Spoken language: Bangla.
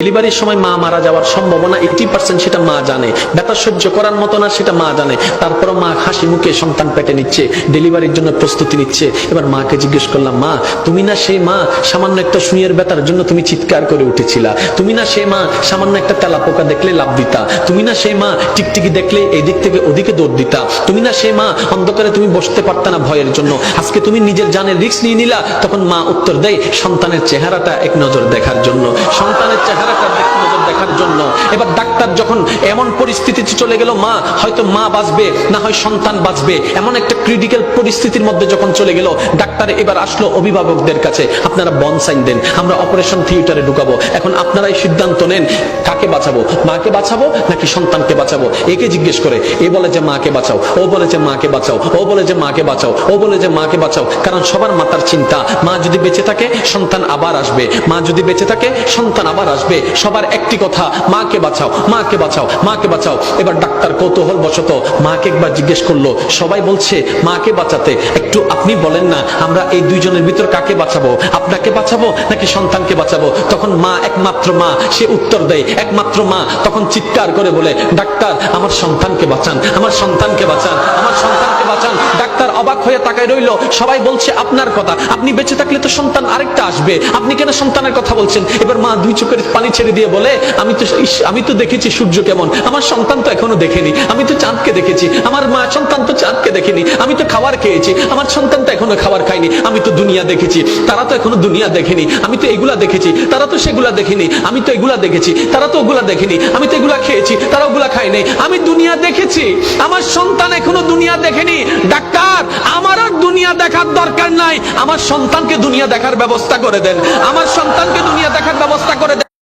ডেলিভারির সময় মা মারা যাওয়ার সম্ভাবনা 80% সেটা মা জানে, ব্যথা সহ্য করার মতো না সেটা মা জানে, তারপরও মা হাসি মুখে সন্তান পেটে নিচ্ছে, ডেলিভারির জন্য প্রস্তুতি নিচ্ছে। এবার মাকে জিজ্ঞেস করলাম, মা তুমি না সেই মা সামান্য একটা সুইয়ের ব্যথার জন্য তুমি চিৎকার করে উঠেছিলা, তুমি না সেই মা সামান্য একটা তেলাপোকা দেখলে লাভ দিতা, তুমি না সেই মা টিকটিকি দেখলে এদিক থেকে ওদিকে দৌড় দিতা, তুমি না সেই মা অন্ধকারে তুমি বসতে পারতা না ভয়ের জন্য, আজকে তুমি নিজের জানের রিস্ক নিয়ে নিলা। তখন মা উত্তর দেয়, সন্তানের চেহারাটা এক নজর দেখার জন্য, সন্তানের চেহারা দেখার জন্য। এবার ডাক্তার যখন এমন পরিস্থিতিতে চলে গেল, মা হয়তো মা বাঁচবে না হয় সন্তান বাঁচবে, এমন একটা ক্রিটিক্যাল পরিস্থিতির মধ্যে যখন চলে গেল, ডাক্তার এবার আসলো অভিভাবকদের কাছে, আপনারা বন সাইন দেন, আমরা অপারেশন থিয়েটারে ঢুকাবো, এখন আপনারাই সিদ্ধান্ত নেন কাকে বাঁচাবো, মাকে বাঁচাবো নাকি সন্তানকে বাঁচাবো। একে জিজ্ঞেস করে, এ বলে যে মাকে বাঁচাও, ও বলে যে মাকে বাঁচাও, ও বলে যে মাকে বাঁচাও, ও বলে যে মাকে বাঁচাও। কারণ সবার মাতার চিন্তা, মা যদি বেঁচে থাকে সন্তান আবার আসবে, মা যদি বেঁচে থাকে সন্তান আবার আসবে, সবার একটি কথা, মাকে বাঁচাও, মাকে বাঁচাও, মাকে বাঁচাও। এবার ডাক্তার কৌতূহল বশত মাকে একবার জিজ্ঞেস করলো, সবাই বলছে মাকে বাঁচাতে, একটু আপনি বলেন না আমরা এই দুইজনের ভিতর কাকে বাঁচাবো, আপনাকে বাঁচাবো নাকি সন্তানকে বাঁচাবো। তখন মা, একমাত্র মা, সে উত্তর দেয়, একমাত্র মা তখন চিৎকার করে বলে, ডাক্তার আমার সন্তানকে বাঁচান, আমার সন্তানকে বাঁচান, আমার সন্তানকে বাঁচান। ডাক্তার অবাক হয়ে তাকায় রইল, সবাই বলছে আপনার কথা, আপনি বেঁচে থাকলে তো সন্তান আরেকটা আসবে, আপনি কেন সন্তানের কথা বলছেন। এবার মা দুই চোখের পানি ছেড়ে দিয়ে বলে, আমি তো দেখেছি সূর্য কেমন, আমার সন্তান তো এখনো দেখেনি, আমি তো চাঁদকে দেখেছি, আমার মা সন্তান তো চাঁদকে দেখেনি, আমি তো খাবার খেয়েছি, আমার সন্তান তো এখনো খাবার খায়নি, আমি তো দুনিয়া দেখেছি, তারা তো এখনো দুনিয়া দেখেনি, আমি তো এগুলা দেখেছি, তারা তো সেগুলা দেখেনি, আমি তো এগুলা দেখেছি, তারা তো ওগুলা দেখেনি, আমি তো এগুলা খেয়েছি, তারা ওগুলা খায়নি, আমি দুনিয়া দেখেছি, আমার সন্তান এখনো দুনিয়া দেখেনি। ডাক্তার আমার আর দুনিয়া দেখার দরকার নাই, আমার সন্তানকে দুনিয়া দেখার ব্যবস্থা করে দেন, আমার সন্তানকে দুনিয়া দেখার ব্যবস্থা করে দেন।